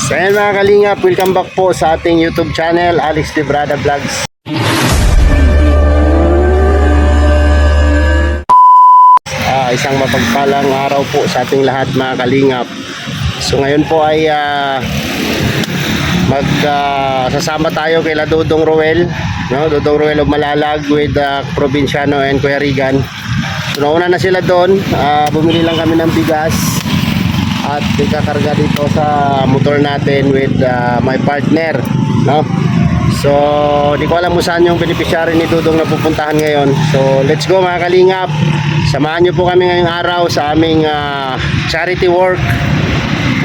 So ayan mga kalingap, welcome back po sa ating YouTube channel, Alex Librada Vlogs. Isang mapagpalang araw po sa ating lahat mga kalingap. So ngayon po ay sasama tayo kay Dodong Roel, no? Dodong Roel of Malalag with Provinciano and Kuya Regan. So nauna na sila doon, bumili lang kami ng bigas at ikakarga dito sa motor natin with my partner, no? So di ko alam kung saan yung beneficiary ni Dodong na pupuntahan ngayon. So let's go mga kalingap, samahan nyo po kami ngayong araw sa aming charity work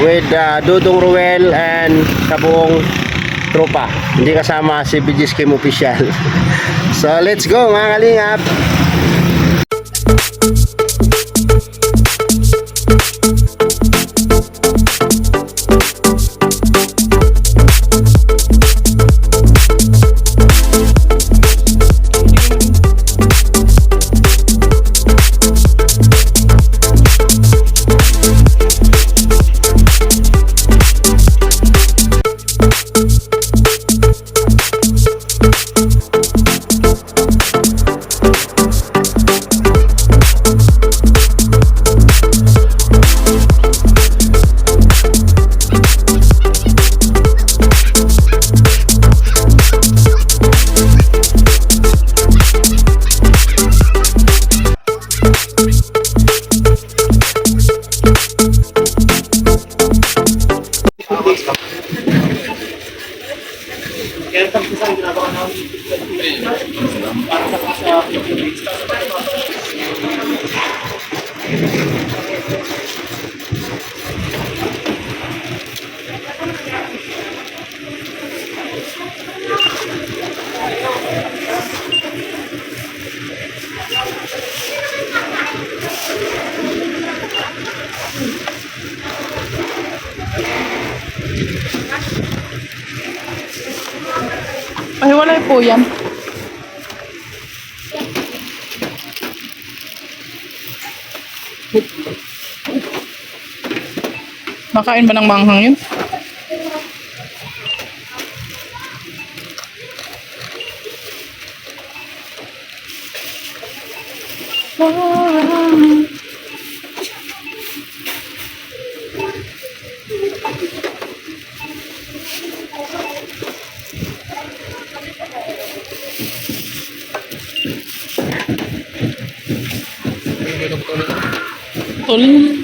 with Dodong Roel and sa buong tropa. Hindi kasama si BG's Kim Official. So let's go mga kalingap. Ay, wala po yan. Makain ba ng manghang yun? Tolong.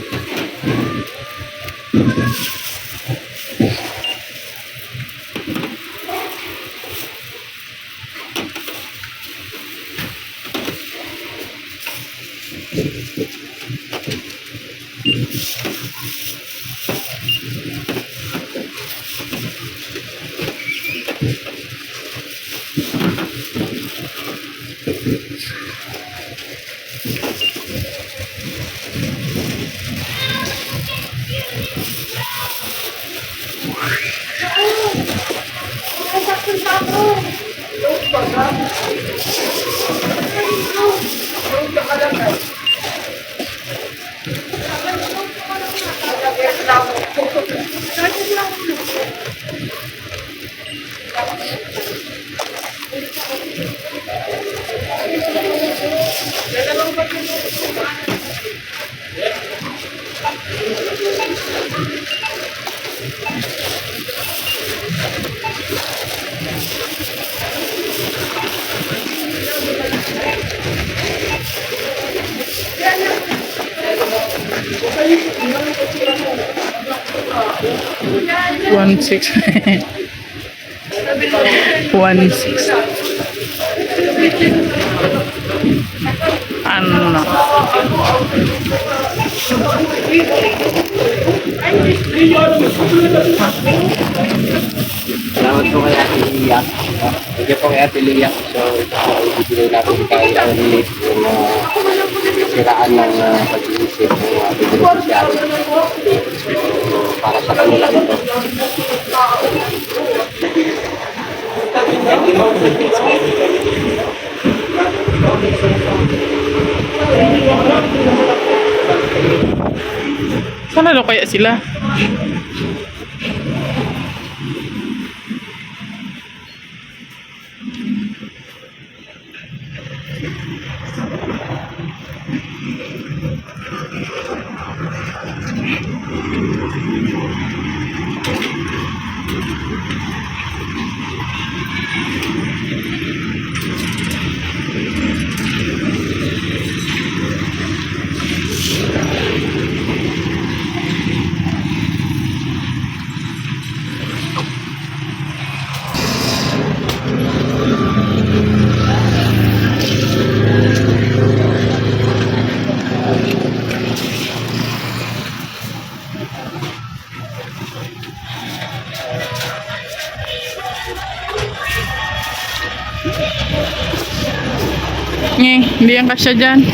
One six. 1-6. Ano? Salamat po kay Ate Lia. Thank you po kay Ate Lia. So ito po ay bibigay natin kay Relief yung siraan ng pag-iisip ng ating beneficiary. So para sa kanila ito. Sana daw kaya sila? Hindi yan kasya dyan.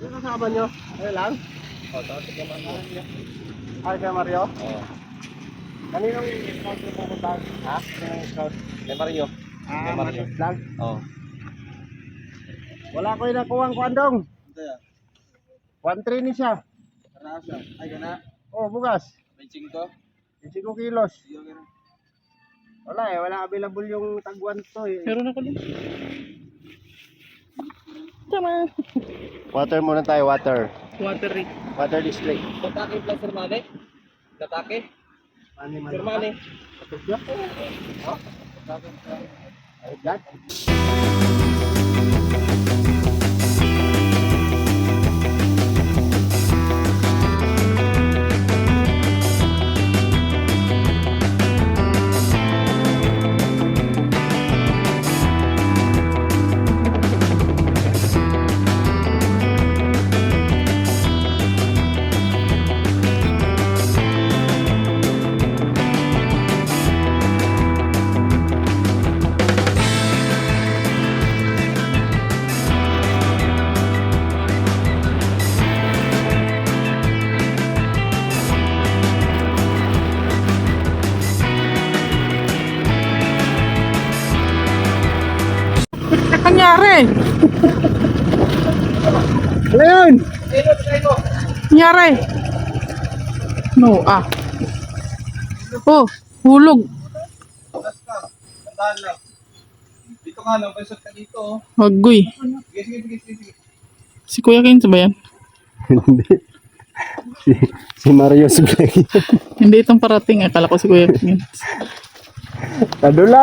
Ano kasama nyo? Ano lang? Ay, kay Mario? Oo. Kaninong scout yung pupunta? Ha? Kaninong scout? Kay Mario. Kay Mario lang? Oo. Wala ko yung nakuha ang kuandong. Ito yan. 1.3 ni siya. Karasa. Ay, gana? Oo, bugas. 25? 25 kilos. Wala eh, wala available yung tagwan to eh. Meron ako din. Tama. Water muna tayo, water. Watery. Water display. Tatake plus Sirmane? Tatake? Sirmane? Nangyari? Ano yun? Nangyari? No, Oh, hulog. Tandaan lang. Dito nga lang, pwede ka dito. Wagoy. Sige. Si Kuya Kins ba yan? Hindi. si Mario's Vlog. Hindi itong parating. Akala ko si Kuya Kins. Kadula.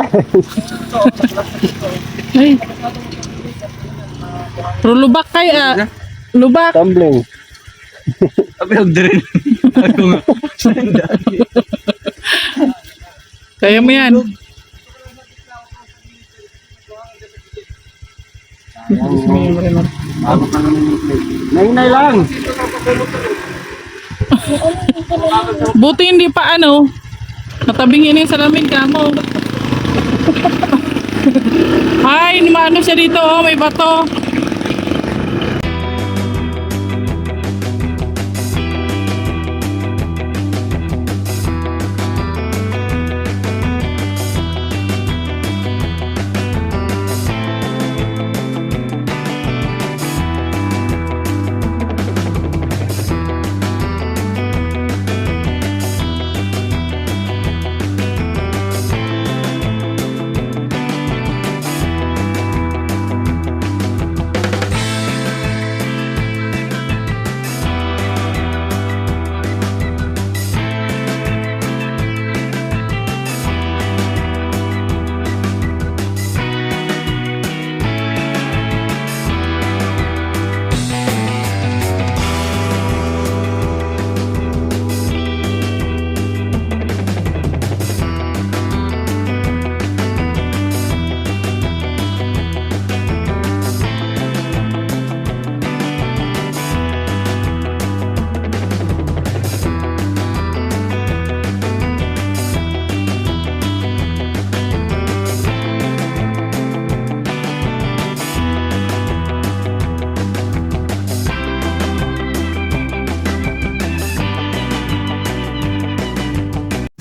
Ay. Pero lubak kay lubak. Tumbling. Sabi huwag din. Ako nga. Kaya mo yan. Nainay lang. Buti hindi pa natabingin yung salamin ka mo. Ay, maano siya dito, may bato.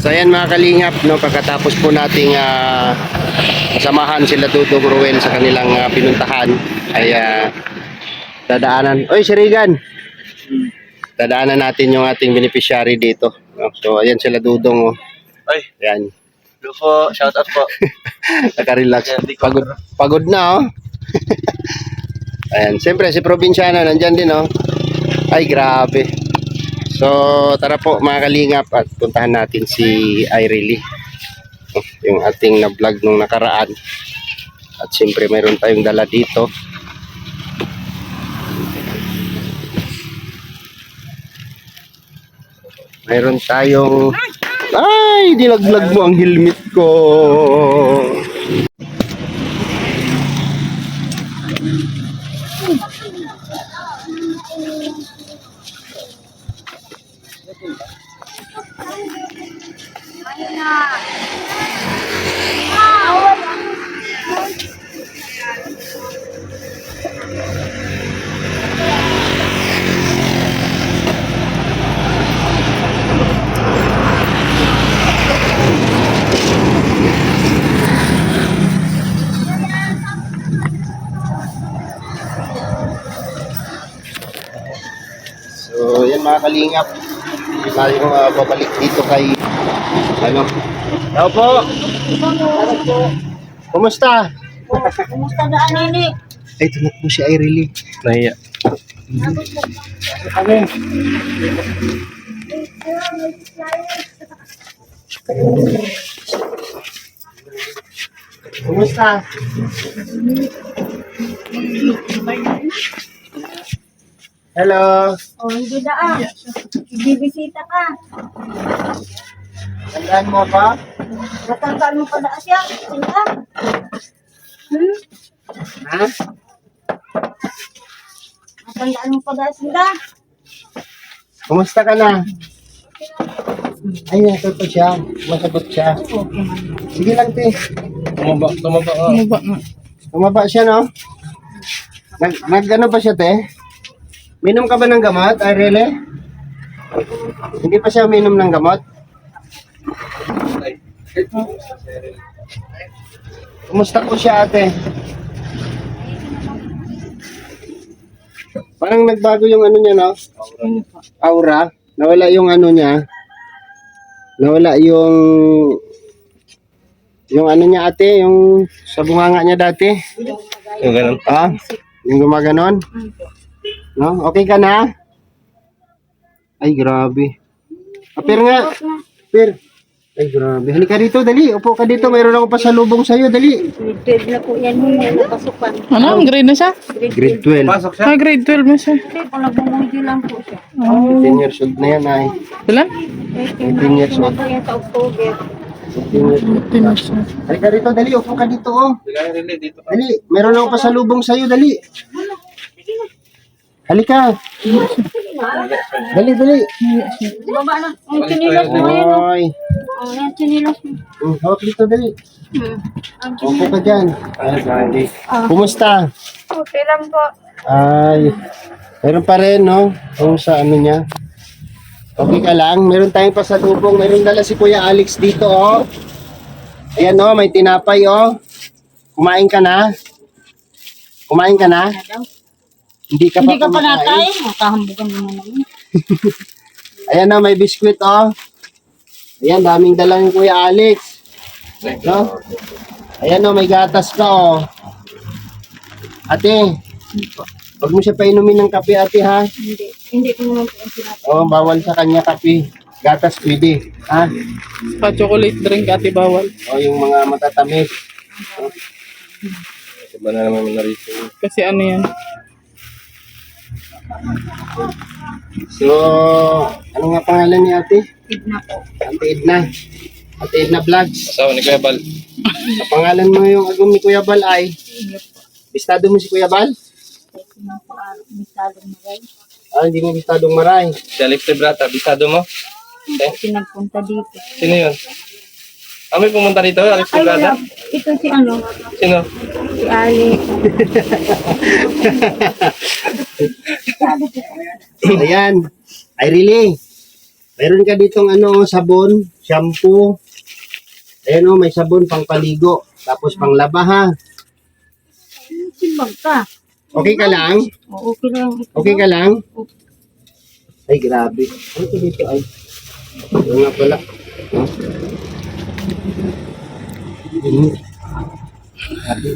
So ayan mga kalingap, no, pagkatapos po nating samahan sila Dudong Ruel sa kanilang pinuntahan ay dadaanan. Oy, si Regan! Dadaanan natin yung ating beneficiary dito. No? So ayan sila Dudong. Oh. Ay, Ayan. hello po. Shout out po. Naka-relax. Pagod na, oh. Ayan. Siyempre, si Provinciano, nandyan din, oh. Ay, grabe. So, tara po, mga kalingap, at puntahan natin si Irely. Oh, yung ating na-vlog nung nakaraan. At siyempre, mayroon tayong dala dito. Mayroon tayong... Ay, dilaglag mo ang helmet ko. So, yan mga kalingap. Hindi tayo babalik dito kay ano. Tao po. Kumusta? Kumusta na nini? Ay, tumakbo si Irely. Nahiya. Kumusta? Hello. Oh, hindi na bibisita ka. Tandaan mo ba? Natanggal mo pa na siya. Sila. Ha? Natanggal mo pa na sila. Kumusta ka na? Ay, nasagot siya. Masagot siya. Sige lang, te. Tumaba ka. Tumaba nga. Tumaba siya, no? Nag-ano ba siya, te? Minom ka ba ng gamot, Irely? Hindi pa siya minom ng gamot? Kumusta po siya, ate? Parang nagbago yung ano niya, no? Aura. Nawala yung ano niya. Nawala yung ano niya, ate, yung sa bunganga niya dati. Yung ganun. Ah, yung gumaganon. No? Okay ka na? Ay, grabe. Apir nga. Apir. Ay, grabe. Halika dito, dali. Upo ka dito. Mayroon ako pasalubong sa'yo, dali. Grade 12 na po yan yung napasukan. Ano? Ang grade na siya? Grade 12. Pasok siya. Grade 12 na siya. Hindi, kung nagmumuji lang po siya. 10 years old na yan, ay. Ilan? 18 years old. Sinapo yan sa October. 18 years old. 18 na siya. Halika dito, dali. Upo ka dito, oh. Bigay rin dito. Dali. Mayroon ako pasalubong sa'yo, dali. Halika. Dali, dali. Baba na. Ang chinilas mo yan. Ay. Oh, yan chinilas mo. Hawak dito, dali. Ang Upo ka dyan. Ay, grabe. Kumusta? okay lang po. Ay, meron pa rin, no? Kung sa ano niya. Okay ka lang. Meron tayong pasalubong. Meron dala si Kuya Alex dito, oh. Ayan, oh. May tinapay, oh. Kumain ka na? Kumain ka na? Hindi ka Hindi pa ka pa kumakain? natay. Makahambugan mo naman. Ayan, oh. May biskwit, oh. Ayan, daming dala ni Kuya Alex. No? Ayan, oh. May gatas ka, oh. Ate, wag mo siya painumin ng kape, ate, ha? Hindi. Hindi ko naman po ang sinabi. Oh, bawal sa kanya kape. Gatas pwede. Ha? Pa-chocolate drink ate bawal. O yung mga matatamis. Iba na naman narito. Kasi ano yan? So, ano nga pangalan ni ate? Tigna po. Ate Edna. Ate Edna Vlogs. Asawa ni Kuya Bal. Sa pangalan mo yung agum ni Kuya Bal ay? Bistado mo si Kuya Bal? Kasi mga po, misalong maray. Ah, hindi mo bistadong maray. Si Alex Tebrata, bisado mo? Kasi nagpunta dito. Sino yun? Ah, may pumunta dito, Alex Ay, wala. Tebrata? Ito si ano? Sino? Si Alex. Ayan. Irely. Mayroon ka ditong ano, sabon, shampoo. Ayan o, may sabon pang paligo. Tapos pang laba ha. Simbag ka. Okay ka lang? O, okay lang. Okay ka lang? Ay, grabe. Ano ito dito ay? Ano nga pala? Huh? Grabe.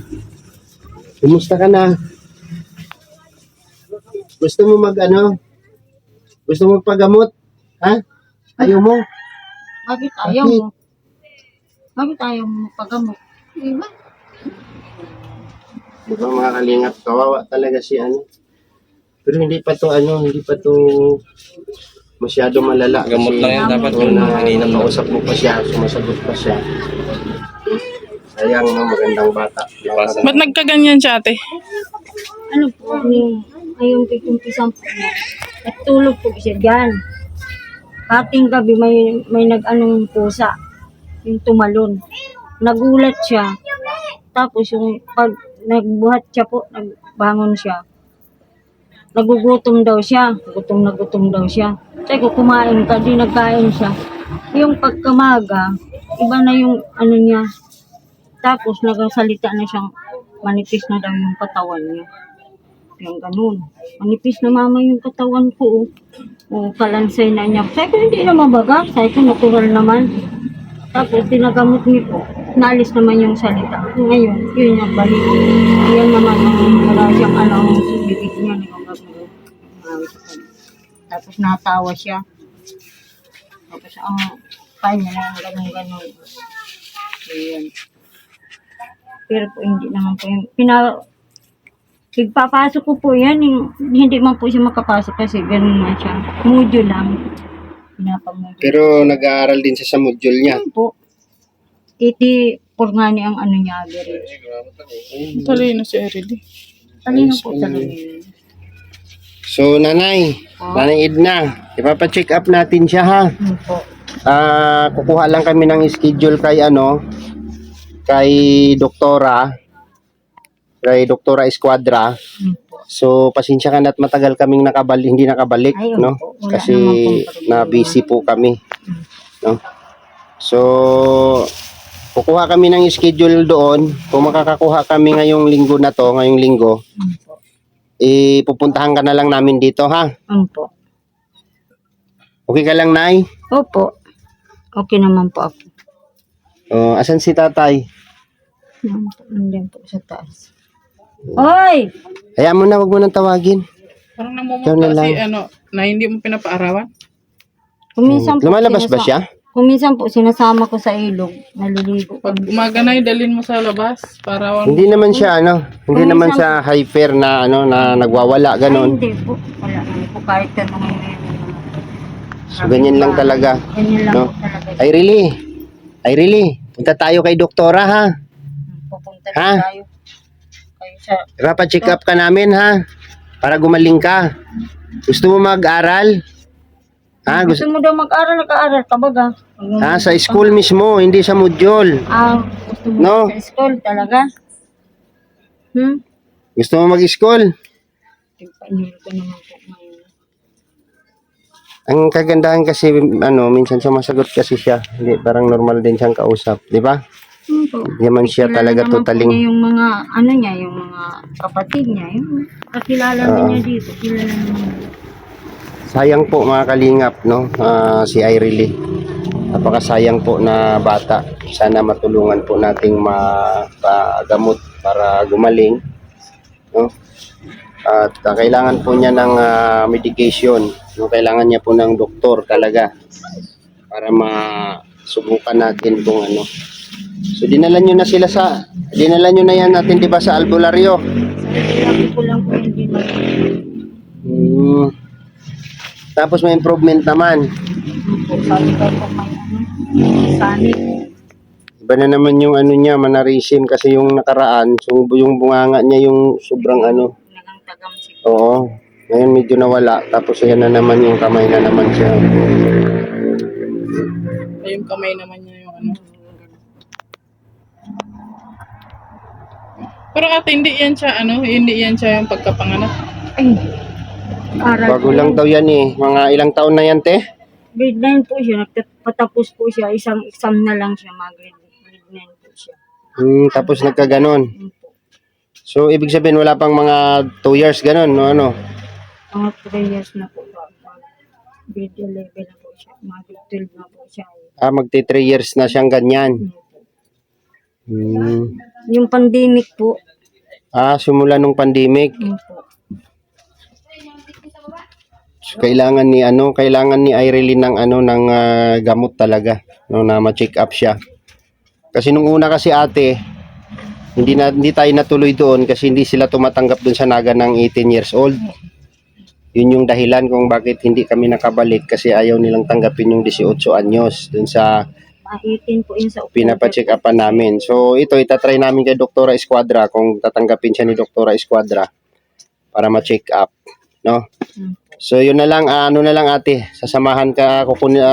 Kumusta ka na? Gusto mo mag ano? Gusto mo magpagamot? Ha? Ayaw mo? Bakit ayaw mo? Bakit ayaw mo pagamot? Diba? Diba mga kalingap, kawawa talaga si ano. Pero hindi pa to ano, hindi pa to masyado malala. Gamot lang yan, dapat yung yung ininom lang. nakausap mo pa siya, sumasagot pa siya. Sayang no, magandang bata. Ba't nagkaganyan siya, ate? Ano po, ngayong pikumpisang po niya. At tulog po siya dyan. Kating gabi may nag-anong pusa. Yung tumalon. Nagulat siya. Tapos yung pag nagbuhat siya po, nagbangon siya. Nagugutom daw siya. Gutom na gutom daw siya. Sabi ko, kumain ka, di nagkain siya. Yung pagkamaga, iba na yung ano niya. Tapos nagsalita na siyang manipis na daw yung katawan niya. Yung ganun. Manipis na mama yung katawan ko. O kalansay na niya. Sabi ko, hindi na mabaga. Sabi ko, natural naman. Tapos tinagamot niyo po. Naalis naman yung salita. Ngayon, yun yung balik. Yan naman, wala siyang alam sa bibig niya. Tapos natawa siya. Tapos ang kanya na ganun-ganun. Ayan. Pero po hindi naman po yung pagpapasok ko po yan, hindi man po siya makapasok kasi ganun na siya. Module lang. Pinapamodule. Pero nag-aaral din siya sa module niya. Yan po. 84 nga ni ang ano niya, average. Talino si Erily. Talino po talaga yun. So, Nanay Edna, ipapacheck up natin siya ha. Yun po. Kukuha lang kami ng schedule kay Doktora Esquadra. Yun po. So, pasensya ka na at matagal kaming hindi nakabalik, Ay, no? opo. Wala Kasi naman pong problema. na busy po kami, no? So, kukuha kami ng schedule doon. Kung makakakuha kami ngayong linggo, Yun po. pupuntahan ka na lang namin dito, ha? Yun po. Okay ka lang, Nay? Opo. Okay naman po ako. Asan si tatay? Yan po. Nandiyan po sa taas. Hoy! Hayaan mo na, wag mo nang tawagin. Parang Ikaw na namumukha lang. si na hindi mo pinapaarawan. Kuminsan po Lumalabas ba siya? Kuminsan po sinasama ko sa ilog. Naliligo. Pag umaga na, dalhin mo sa labas. Para Hindi naman siya hindi naman Kuminsan sa hyper na na nagwawala Ay, ganon. hindi po. Wala naman po kahit tanong So ganyan lang talaga. Ganyan lang No? po talaga. Ay really, punta tayo kay doktora ha. Pupunta Ha? na tayo. Kayo sa... Dapat check up ka namin ha. Para gumaling ka. Gusto mo mag-aral? Ha? Gusto mo daw mag-aral, nag-aaral ka baga? Sa school mismo, hindi sa module. Gusto mo No. sa school talaga? Gusto mo mag-school? Tigpa-inul ko naman po ngayon. Ang kagandahan kasi minsan sumasagot kasi siya. Hindi, parang normal din siyang kausap, di ba? Po. Hindi naman siya Kilala talaga naman po totaling. niya yung mga, ano niya, yung mga kapatid niya. Yung kakilala niya dito. Kilala naman. Sayang po mga kalingap, no? Si Irely. Napakasayang po na bata. Sana matulungan po nating mapagamot para gumaling, no? At kailangan po niya ng medication, no? Kailangan niya po ng doktor talaga para masubukan natin kung ano. So dinala niyo na yan natin, 'di ba, sa albularyo? Sabi ko lang po hindi na. Tapos may improvement naman. Sabi ko po may sanit. Iba na naman yung niya, manarisim kasi yung nakaraan, so yung bunganga niya yung sobrang Nagangtagam siya. Oo. Ngayon medyo nawala, tapos ayan na naman yung kamay na naman siya. Ay, yung kamay naman niya yung Pero ate, hindi yan siya yung pagkapanganak. Ay, aral Bago lang daw yan eh. Mga ilang taon na yan, te? grade 9 po siya. Patapos po siya. Isang exam na lang siya. Grade 9 po siya. Tapos nagkaganon. Yun po. So, ibig sabihin, wala pang mga 2 years ganon, no? Ano? Mga 3 years na po. Grade 11 na po siya. Grade 12 na po siya. Magti 3 years na siyang ganyan. Yun po. Hmm. Yung pandemic po. Simula nung pandemic. Yun po. So, kailangan ni Irene ng gamot talaga, no, na ma-check up siya. Kasi nung una kasi ate, hindi tayo natuloy doon kasi hindi sila tumatanggap doon sa Naga ng 18 years old. Yun yung dahilan kung bakit hindi kami nakabalik kasi ayaw nilang tanggapin yung 18 anyos doon sa 18 po yun sa October. pinapa-check upan namin. So ito itatry namin kay Doktora Escuadra kung tatanggapin siya ni Doktora Escuadra para ma-check up, no? So yun na lang, ate, sasamahan ka,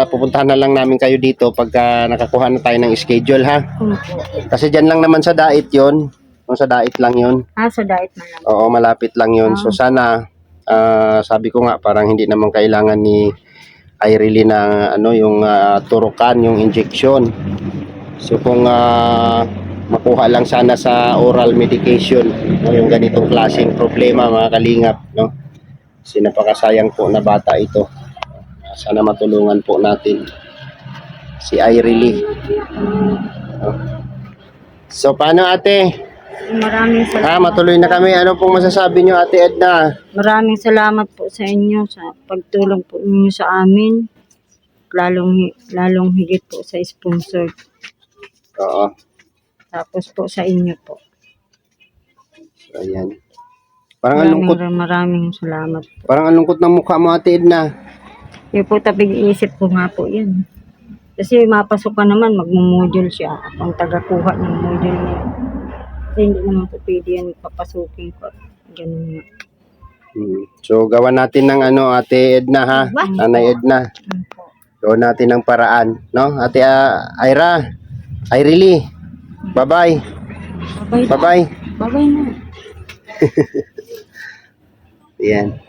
pupuntahan na lang namin kayo dito pagka nakakuha na tayo ng schedule, ha? Yun po. Kasi dyan lang naman sa Dait yun. Sa Dait lang yun. Sa diet na lang. Oo, malapit lang yun. So sana, sabi ko nga, parang hindi naman kailangan ni Irene na yung turukan, yung injection. So kung makuha lang sana sa oral medication, yung ganitong klaseng problema, mga kalingap, no? Kasi napakasayang po na bata ito. Sana matulungan po natin si Irene. No? So paano ate? Maraming salamat. Matuloy na kami. Ano pong masasabi nyo, Ate Edna? Maraming salamat po sa inyo sa pagtulong po ninyo sa amin. Lalong higit po sa sponsor. Oo. Tapos po sa inyo po. So, ayan. Parang ang lungkot. Maraming salamat po. Parang ang lungkot ng mukha mo, Ate Edna. Yung po tapig-iisip ko nga po yan. Kasi mapasok ka naman, magmumodule siya. Ang tagakuha ng module niya. Kasi hindi naman po pwede yan papasukin ko. Ganun nga. So, gawa natin ng Ate Edna, ha? Nanay Edna. Yun po. Gawin natin ng paraan, no? Ate Ira, Irene, bye-bye. Babay. Bye-bye. Babay na. Ayan.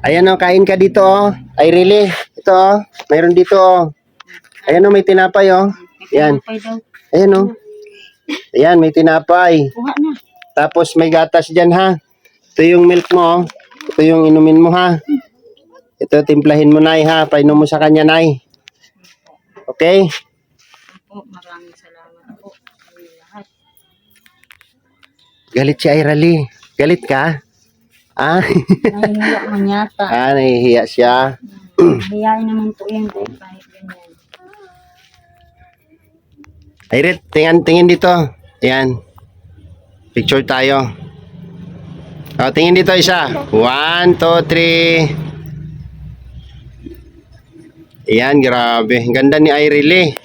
Ayan o, kain ka dito o. Irene, ito o. Mayroon dito o. Ayan o, may tinapay o. Ayan. Babay daw. Ayan o. Ayan, may tinapay. Kuha na. Tapos may gatas dyan ha. Ito yung milk mo. Ito yung inumin mo ha. Ito, timplahin mo, Nay, ha? Painom mo sa kanya, Nay. Okay? Po, maraming salamat po sa lahat. Galit si Irene. Galit ka? Nahihiya man yata. Nahihiya siya. Hiyain naman po yan kahit ganyan. Irene, tingin dito. Ayan. Picture tayo. Tingin dito isa. 1, 2, 3. Ayan, grabe. Ang ganda ni Irene.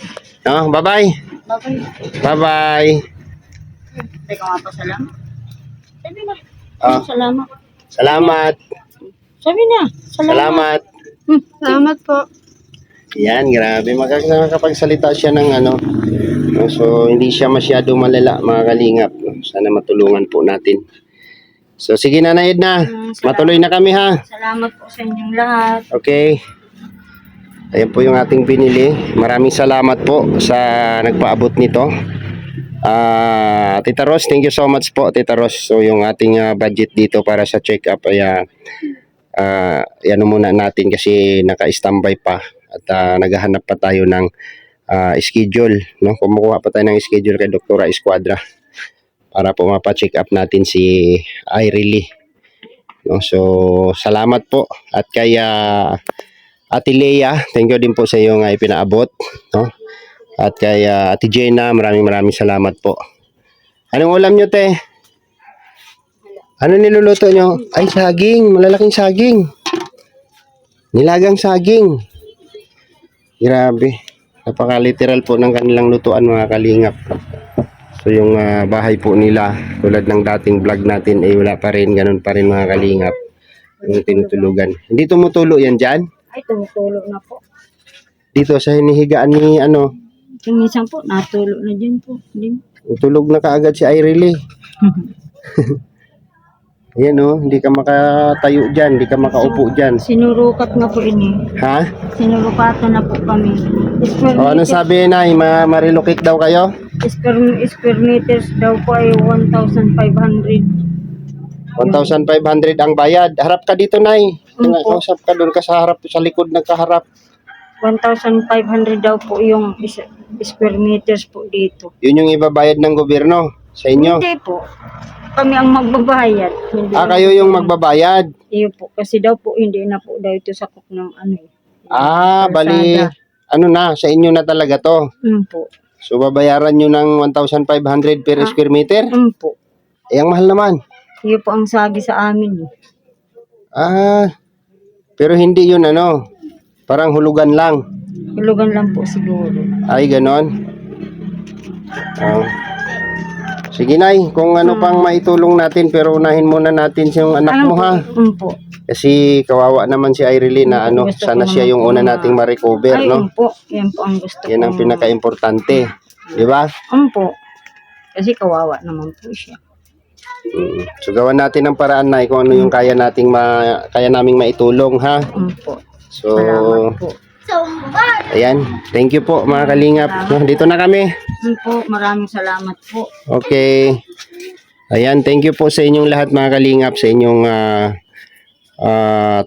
No, bye-bye. Babay. Bye-bye. Teka nga pa, salamat. Sabi na. Ah. Salamat. Salamat. Sabi na. Salamat. Salamat po. Ayan, grabe. Makakapagsalita siya ng no? So, hindi siya masyado malala, mga kalingap. No? Sana matulungan po natin. So, sige na, Edna. Matuloy na kami, ha? Salamat po sa inyong lahat. Okay. Ayan po yung ating binili. Maraming salamat po sa nagpaabot nito. Tita Ros, thank you so much po, Tita Ros. So, yung ating budget dito para sa check-up ay yan muna natin kasi naka-standby pa at naghahanap pa tayo ng schedule, no? Kumukuha pa tayo ng schedule kay Doktora Escuadra para po mapa-check up natin si Irene, no? So salamat po at kay Ate Leia, thank you din po sa iyong ipinaabot, no? At kay Ate Jenna, maraming salamat po. Anong ulam nyo, te? Ano niluluto nyo? Ay, saging. Malalaking saging. Nilagang saging. Grabe. Napaka-literal po ng kanilang lutuan, mga kalingap. So, yung bahay po nila, tulad ng dating vlog natin, wala pa rin. Ganun pa rin, mga kalingap. Yung tinutulugan. Hindi tumutulo yan dyan? Ay, tumutulog na po. Dito sa hinihigaan ni Yung minsan po, natulog na dyan po. Din. tulog na kaagad si Irene. Ayan oh, hindi ka makatayo dyan, hindi ka makaupo dyan. Sinurukat nga po ini. Ha? Sinurukatan na po kami. Square O, ano meters, sabi na, ma-relocate daw kayo? square meters daw po ay 1,500. 1,500 ang bayad. Harap ka dito, Nay. Opo. Kausap ka doon ka sa harap, sa likod nagkaharap. 1,500 daw po yung square meters po dito. Yun yung ibabayad ng gobyerno sa inyo. Hindi po. Kami ang magbabayad. Hindi Kayo yung magbabayad. Iyo po. Kasi daw po hindi na po daw ito sakop ng ano eh. Bali, Kalsada. ano na, sa inyo na talaga to. Po. So, babayaran nyo ng 1,500 per square meter? Po. Ang mahal naman. Iyo po ang sabi sa amin. Pero hindi yun ano, parang hulugan lang. Hulugan lang po siguro. Ay, ganon. Sige, Nay, kung ano pang maitulong natin, pero unahin muna natin yung anak mo, ha? Po. Kasi kawawa naman si Irene na ano, Gusto ko sana siya yung una naman po nating ma-recover, Ay, no? po. Yan po ang gusto Yan ang ko. pinaka-importante. Di ba? Po. Kasi kawawa naman po siya. So, gawan natin ng paraan na kung ano yung kaya naming maitulong, ha? Po. So, Salamat po. ayan. Thank you po, mga kalingap. Dito na kami. Po. Maraming salamat po. Okay. Ayan, thank you po sa inyong lahat, mga kalingap, sa inyong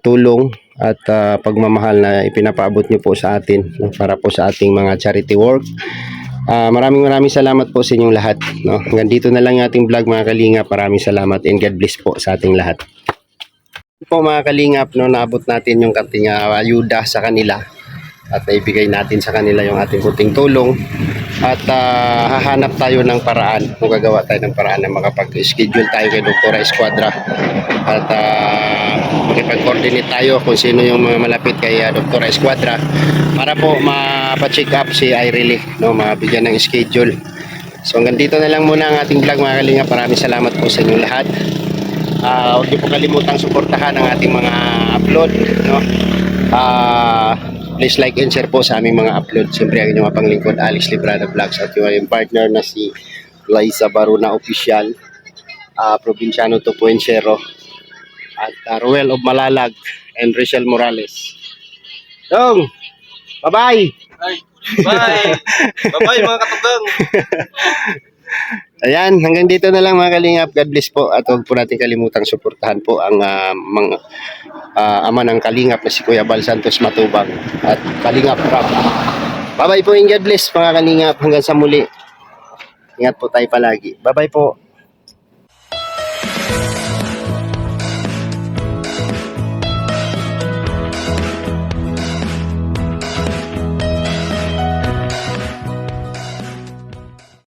tulong at pagmamahal na ipinapaabot nyo po sa atin, no, para po sa ating mga charity work. Maraming salamat po sa inyong lahat, no. Hanggang dito na lang yung ating vlog, mga kalingap. Maraming salamat and God bless po sa ating lahat. Po, mga kalingap, no, naabot natin yung kating ayuda sa kanila at naibigay natin sa kanila yung ating kunting tulong at hahanap tayo ng paraan, kung gagawa tayo ng paraan na makapag-schedule tayo kay Dr. Escuadra at makipag-coordinate tayo kung sino yung mga malapit kay Dr. Escuadra para po mapa-check up si Irene, no, mabigyan ng schedule. So hanggang dito na lang muna ang ating vlog, mga kalingap. Maraming salamat po sa inyong lahat. Huwag niyo po kalimutang suportahan ang ating mga upload, no. Please like and share po sa aming mga upload. Siyempre ang inyong panglingkod, Alex Librada Vlogs, at yung partner na si Liza Baruna Official, Provinciano 2.0, at Ruel of Malalag and Rachel Morales. Dong! Bye-bye! Bye! Bye-bye mga katugang! Ayan, hanggang dito na lang, mga kalingap. God bless po, at huwag po natin kalimutang suportahan po ang mga ama ng kalingap na si Kuya Bal Santos Matubang at Kalingap Rob. Bye-bye po and God bless, mga kalingap. Hanggang sa muli. Ingat po tayo palagi. Bye-bye po.